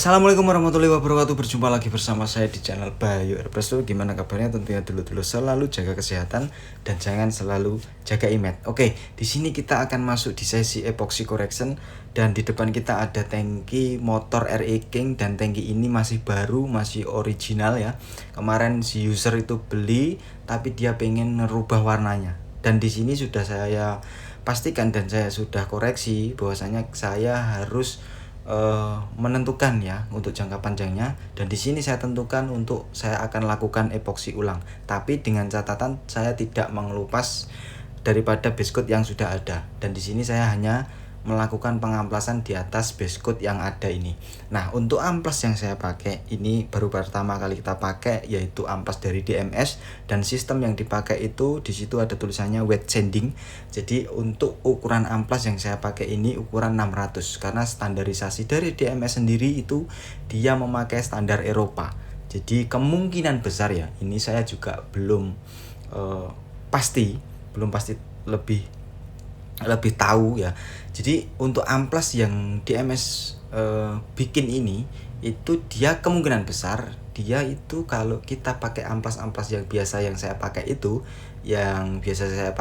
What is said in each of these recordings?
Assalamualaikum warahmatullahi wabarakatuh. Berjumpa lagi bersama saya di channel Bayu Airpress. Gimana kabarnya? Tentunya dulu selalu jaga kesehatan dan jangan selalu jaga image. Oke, di sini kita akan masuk di sesi epoxy correction dan di depan kita ada tangki motor RE King dan tangki ini masih baru, masih original ya. Kemarin si user itu beli tapi dia pengen merubah warnanya. Dan di sini sudah saya pastikan dan saya sudah koreksi bahwasanya saya harus menentukan ya untuk jangka panjangnya, dan di sini saya tentukan untuk saya akan lakukan epoksi ulang, tapi dengan catatan saya tidak mengelupas daripada base coat yang sudah ada, dan di sini saya hanya melakukan pengamplasan di atas base coat yang ada ini. Nah, untuk amplas yang saya pakai ini baru pertama kali kita pakai, yaitu amplas dari DMS, dan sistem yang dipakai itu di situ ada tulisannya wet sanding. Jadi untuk ukuran amplas yang saya pakai ini ukuran 600 karena standarisasi dari DMS sendiri itu dia memakai standar Eropa. Jadi kemungkinan besar ya, ini saya juga belum pasti lebih tahu ya. Jadi untuk amplas yang DMS bikin ini itu dia kemungkinan besar dia itu kalau kita pakai amplas yang biasa yang saya pakai itu, yang biasa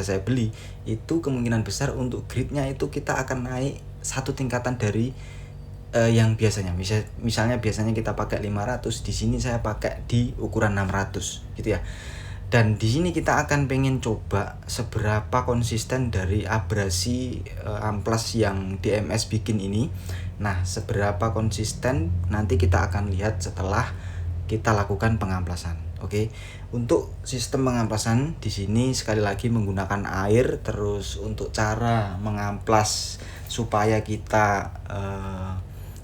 saya beli itu kemungkinan besar untuk grade-nya itu kita akan naik satu tingkatan dari yang biasanya. Misalnya biasanya kita pakai 500, di sini saya pakai di ukuran 600 gitu ya. Dan di sini kita akan pengen coba seberapa konsisten dari abrasi amplas yang DMS bikin ini. Nah, seberapa konsisten nanti kita akan lihat setelah kita lakukan pengamplasan. Oke. Untuk sistem pengamplasan di sini sekali lagi menggunakan air. Terus untuk cara mengamplas supaya kita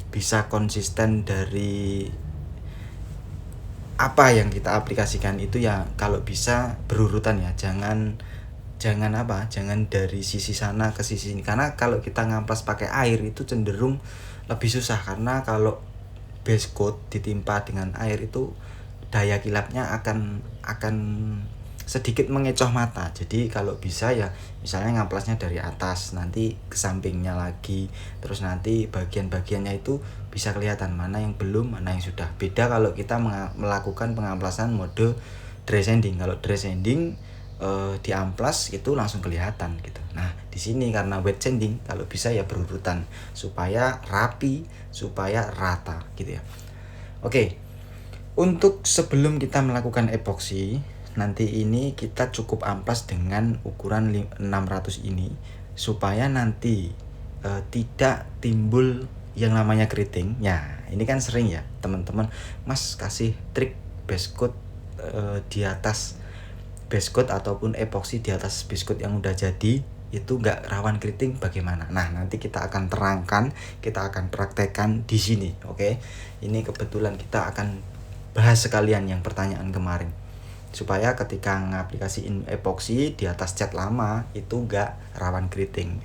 bisa konsisten dari apa yang kita aplikasikan itu ya, kalau bisa berurutan ya, jangan dari sisi sana ke sisi ini, karena kalau kita ngamplas pakai air itu cenderung lebih susah, karena kalau base coat ditimpa dengan air itu daya kilapnya akan sedikit mengecoh mata. Jadi kalau bisa ya misalnya ngamplasnya dari atas, nanti ke sampingnya lagi, terus nanti bagian-bagiannya itu bisa kelihatan mana yang belum, mana yang sudah. Beda kalau kita melakukan pengamplasan mode dry sanding. Kalau dry sanding di amplas itu langsung kelihatan gitu. Nah, di sini karena wet sanding kalau bisa ya berurutan supaya rapi, supaya rata gitu ya. Oke. Untuk sebelum kita melakukan epoksi, nanti ini kita cukup amplas dengan ukuran 600 ini supaya nanti tidak timbul yang namanya keriting. Ya, ini kan sering ya teman-teman, Mas kasih trik base coat di atas base coat ataupun epoksi di atas base coat yang udah jadi itu nggak rawan keriting bagaimana. Nah, nanti kita akan terangkan, kita akan praktekkan di sini. Oke. Ini kebetulan kita akan bahas sekalian yang pertanyaan kemarin, supaya ketika ngaplikasiin epoksi di atas cat lama itu enggak rawan keriting.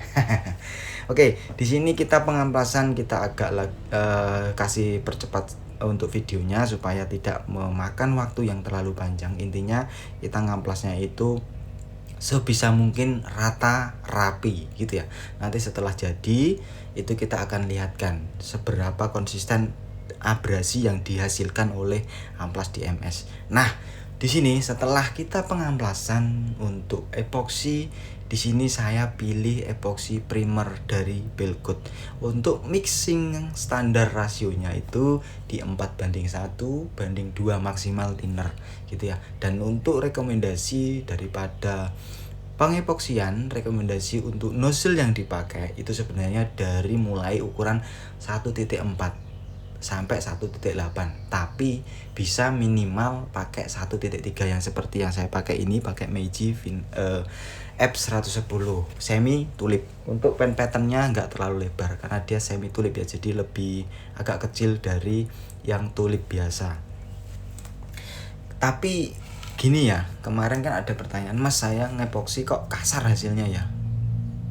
Oke, di sini kita pengamplasan kita agak kasih percepat untuk videonya supaya tidak memakan waktu yang terlalu panjang. Intinya kita ngamplasnya itu sebisa mungkin rata, rapi gitu ya. Nanti setelah jadi itu kita akan lihatkan seberapa konsisten abrasi yang dihasilkan oleh amplas DMS. Nah, di sini setelah kita pengamplasan untuk epoksi, di sini saya pilih epoksi primer dari Belcoat. Untuk mixing standar rasionya itu di 4:1:2 maksimal thinner gitu ya. Dan untuk rekomendasi daripada pengepoksian, rekomendasi untuk nozzle yang dipakai itu sebenarnya dari mulai ukuran 1.4 sampai 1.8, tapi bisa minimal pakai 1.3 yang seperti yang saya pakai ini, pakai Meiji F110 semi tulip. Untuk pen patternnya nggak terlalu lebar karena dia semi tulip ya, jadi lebih agak kecil dari yang tulip biasa. Tapi gini ya, kemarin kan ada pertanyaan, Mas saya ngepoksi kok kasar hasilnya ya,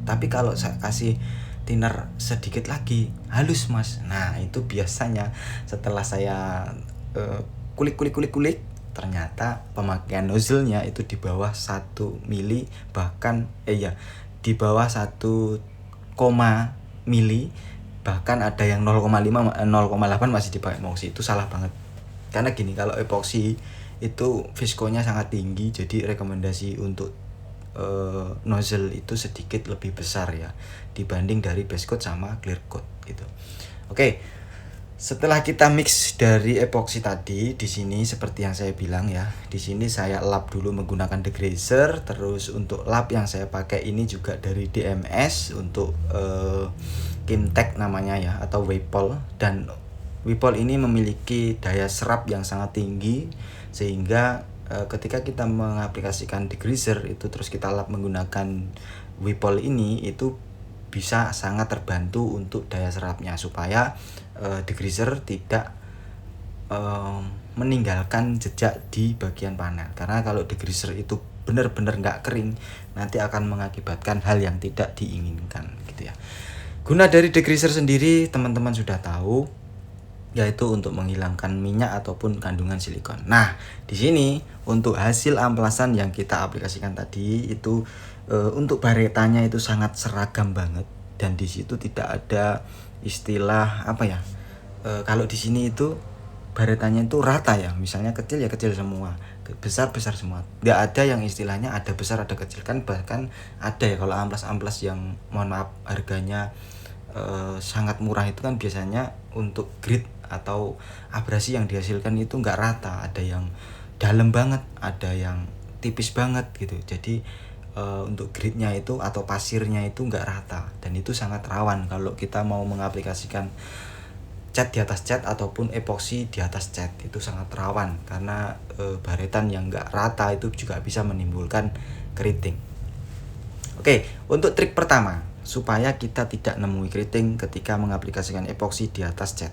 tapi kalau saya kasih thinner sedikit lagi halus Mas. Nah, itu biasanya setelah saya kulik ternyata pemakaian nozzle-nya itu di bawah 1 mili, bahkan di bawah 1, mili bahkan ada yang 0,5 0,8 masih dipakai epoxy. Itu salah banget. Karena gini, kalau epoxy itu viskonya sangat tinggi, jadi rekomendasi untuk nozzle itu sedikit lebih besar ya dibanding dari base coat sama clear coat gitu. Oke. Setelah kita mix dari epoxy tadi, di sini seperti yang saya bilang ya, di sini saya lap dulu menggunakan degreaser. Terus untuk lap yang saya pakai ini juga dari DMS untuk Kimtech namanya ya, atau Weipol. Dan Weipol ini memiliki daya serap yang sangat tinggi, sehingga ketika kita mengaplikasikan degreaser itu terus kita lap menggunakan Weipol ini, itu bisa sangat terbantu untuk daya serapnya, supaya degreaser tidak meninggalkan jejak di bagian panel. Karena kalau degreaser itu benar-benar nggak kering, nanti akan mengakibatkan hal yang tidak diinginkan gitu ya. Guna dari degreaser sendiri teman-teman sudah tahu, yaitu untuk menghilangkan minyak ataupun kandungan silikon. Nah, di sini untuk hasil amplasan yang kita aplikasikan tadi itu untuk baretanya itu sangat seragam banget, dan di situ tidak ada istilah apa ya. Kalau di sini itu baretanya itu rata ya, misalnya kecil ya kecil semua, besar semua. Nggak ada yang istilahnya ada besar ada kecil, kan bahkan ada ya kalau amplas yang mohon maaf harganya sangat murah itu kan biasanya untuk grit atau abrasi yang dihasilkan itu nggak rata, ada yang dalam banget, ada yang tipis banget gitu. Jadi untuk gritnya itu atau pasirnya itu nggak rata, dan itu sangat rawan kalau kita mau mengaplikasikan cat di atas cat ataupun epoxy di atas cat. Itu sangat rawan karena baretan yang nggak rata itu juga bisa menimbulkan keriting. Oke, untuk trik pertama supaya kita tidak nemui keriting ketika mengaplikasikan epoxy di atas cat.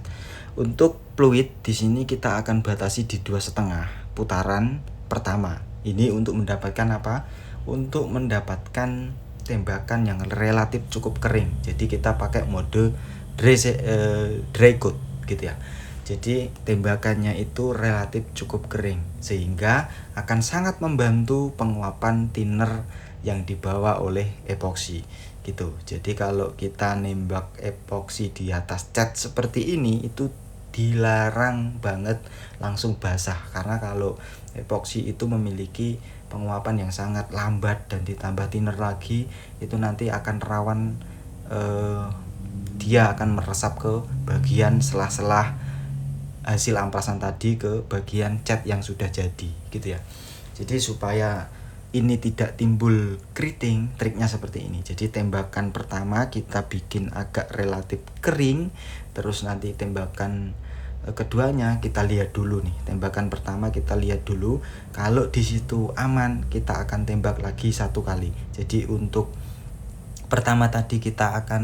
Untuk fluid di sini kita akan batasi di 2,5 putaran pertama. Ini untuk mendapatkan apa? Untuk mendapatkan tembakan yang relatif cukup kering. Jadi kita pakai mode dry coat gitu ya. Jadi tembakannya itu relatif cukup kering, sehingga akan sangat membantu penguapan thinner yang dibawa oleh epoxy gitu. Jadi kalau kita nembak epoxy di atas cat seperti ini itu dilarang banget langsung basah, karena kalau epoxy itu memiliki penguapan yang sangat lambat dan ditambah thinner lagi, itu nanti akan rawan dia akan meresap ke bagian sela-sela hasil amplasan tadi ke bagian cat yang sudah jadi gitu ya. Jadi supaya ini tidak timbul keriting, triknya seperti ini. Jadi tembakan pertama kita bikin agak relatif kering, terus nanti tembakan keduanya kita lihat dulu nih. Tembakan pertama kita lihat dulu, kalau di situ aman kita akan tembak lagi 1 kali. Jadi untuk pertama tadi kita akan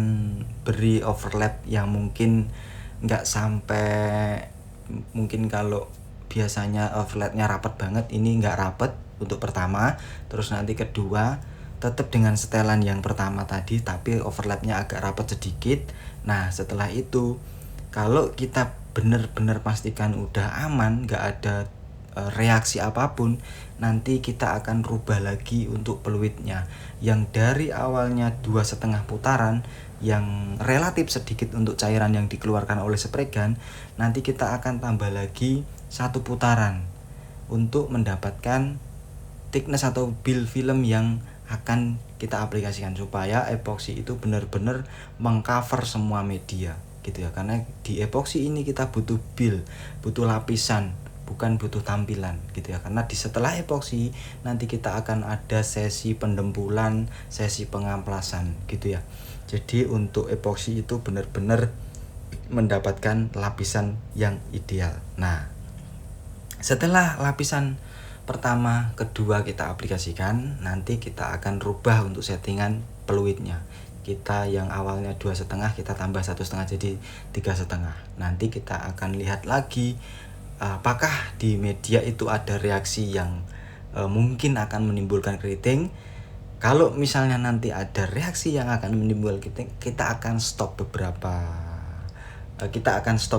beri overlap yang mungkin nggak sampai, mungkin kalau biasanya overlapnya rapat banget, ini nggak rapat untuk pertama. Terus nanti kedua tetap dengan setelan yang pertama tadi, tapi overlapnya agak rapat sedikit. Nah setelah itu kalau kita benar-benar pastikan udah aman, nggak ada reaksi apapun, nanti kita akan rubah lagi untuk peluitnya yang dari awalnya 2,5 putaran yang relatif sedikit untuk cairan yang dikeluarkan oleh spray gun, nanti kita akan tambah lagi 1 putaran untuk mendapatkan thickness atau build film yang akan kita aplikasikan, supaya epoxy itu benar-benar mengcover semua media gitu ya. Karena di epoxy ini kita butuh build, butuh lapisan, bukan butuh tampilan gitu ya. Karena di setelah epoxy nanti kita akan ada sesi pendempulan, sesi pengamplasan gitu ya. Jadi untuk epoxy itu benar-benar mendapatkan lapisan yang ideal. Nah setelah lapisan pertama, kedua kita aplikasikan, nanti kita akan rubah untuk settingan peluitnya. Kita yang awalnya 2,5 kita tambah 1,5 jadi 3,5. Nanti kita akan lihat lagi apakah di media itu ada reaksi yang mungkin akan menimbulkan keriting. Kalau misalnya nanti ada reaksi yang akan menimbulkan keriting, kita akan stop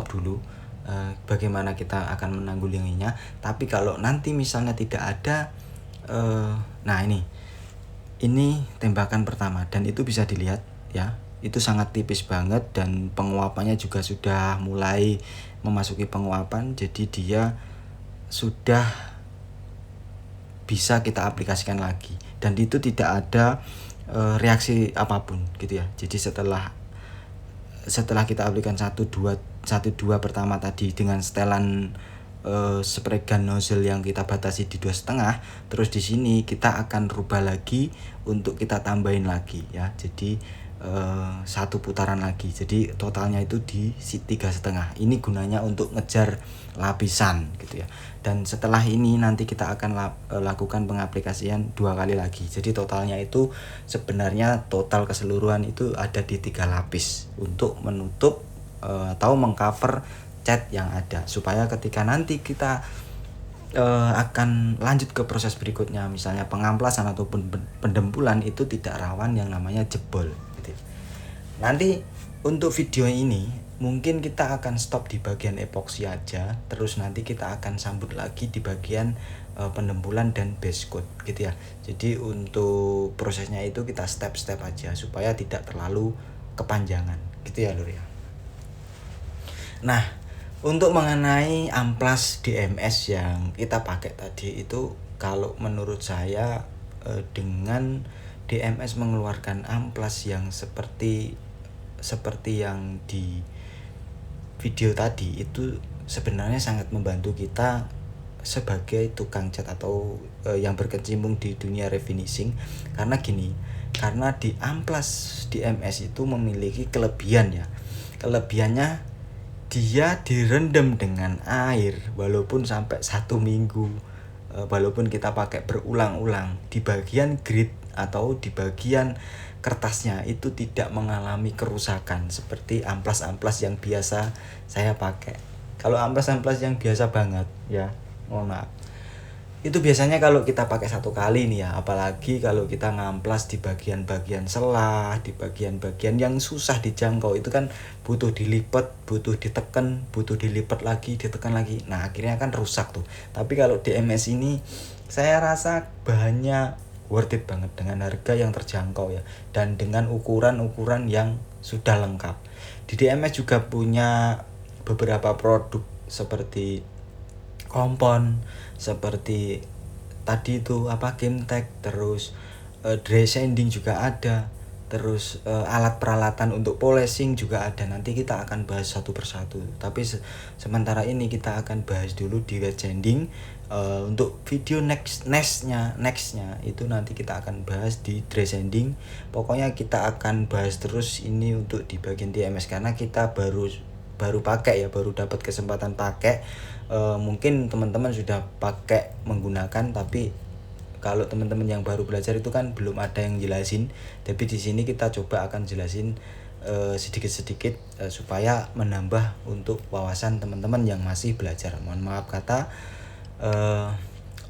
dulu bagaimana kita akan menanggulanginya. Tapi kalau nanti misalnya tidak ada, nah ini tembakan pertama, dan itu bisa dilihat ya, itu sangat tipis banget dan penguapannya juga sudah mulai memasuki penguapan, jadi dia sudah bisa kita aplikasikan lagi dan itu tidak ada reaksi apapun gitu ya. Jadi setelah kita aplikasikan 1 2 pertama tadi dengan setelan spray gun nozzle yang kita batasi di 2,5, terus di sini kita akan rubah lagi untuk kita tambahin lagi ya, jadi 1 putaran lagi, jadi totalnya itu di 3,5. Ini gunanya untuk ngejar lapisan gitu ya. Dan setelah ini nanti kita akan lakukan pengaplikasian 2 kali lagi, jadi totalnya itu sebenarnya total keseluruhan itu ada di 3 lapis untuk menutup atau mengcover cat yang ada, supaya ketika nanti kita akan lanjut ke proses berikutnya, misalnya pengamplasan ataupun pendempulan, itu tidak rawan yang namanya jebol gitu. Nanti untuk video ini mungkin kita akan stop di bagian epoksi aja, terus nanti kita akan sambut lagi di bagian pendempulan dan base coat gitu ya. Jadi untuk prosesnya itu kita step-step aja supaya tidak terlalu kepanjangan gitu ya Lur ya. Nah, untuk mengenai amplas DMS yang kita pakai tadi itu, kalau menurut saya dengan DMS mengeluarkan amplas yang seperti yang di video tadi itu sebenarnya sangat membantu kita sebagai tukang cat atau yang berkecimpung di dunia refinishing. Karena gini, karena di amplas DMS itu memiliki kelebihan ya. Kelebihannya dia direndam dengan air walaupun sampai 1 minggu, walaupun kita pakai berulang-ulang, di bagian grid atau di bagian kertasnya itu tidak mengalami kerusakan seperti amplas-amplas yang biasa saya pakai. Kalau amplas-amplas yang biasa banget ya, mohon maaf, itu biasanya kalau kita pakai 1 kali nih ya, apalagi kalau kita ngamplas di bagian-bagian selah, di bagian-bagian yang susah dijangkau, itu kan butuh dilipat, butuh ditekan, butuh dilipat lagi, ditekan lagi. Nah, akhirnya kan rusak tuh. Tapi kalau DMS ini saya rasa bahannya worth it banget dengan harga yang terjangkau ya, dan dengan ukuran-ukuran yang sudah lengkap. Di DMS juga punya beberapa produk seperti kompon, seperti tadi itu Kimtech, terus dry sanding juga ada, terus alat peralatan untuk polishing juga ada. Nanti kita akan bahas satu persatu, tapi sementara ini kita akan bahas dulu di wet sanding. Untuk video nextnya itu nanti kita akan bahas di dry sanding. Pokoknya kita akan bahas terus ini untuk di bagian DMS karena kita baru pakai ya, baru dapat kesempatan pakai. Mungkin teman-teman sudah pakai menggunakan, tapi kalau teman-teman yang baru belajar itu kan belum ada yang jelasin. Tapi di sini kita coba akan jelasin sedikit-sedikit supaya menambah untuk wawasan teman-teman yang masih belajar. Mohon maaf kata.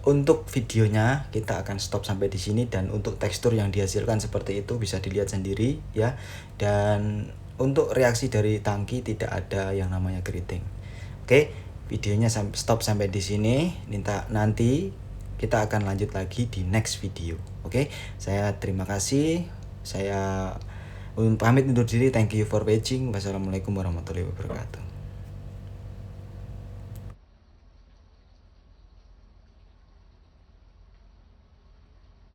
Untuk videonya kita akan stop sampai di sini, dan untuk tekstur yang dihasilkan seperti itu bisa dilihat sendiri ya. Dan untuk reaksi dari tangki tidak ada yang namanya keriting. Oke, videonya stop sampai di sini. Nanti kita akan lanjut lagi di next video. Oke, saya terima kasih. Saya pamit undur diri. Thank you for watching. Wassalamualaikum warahmatullahi wabarakatuh.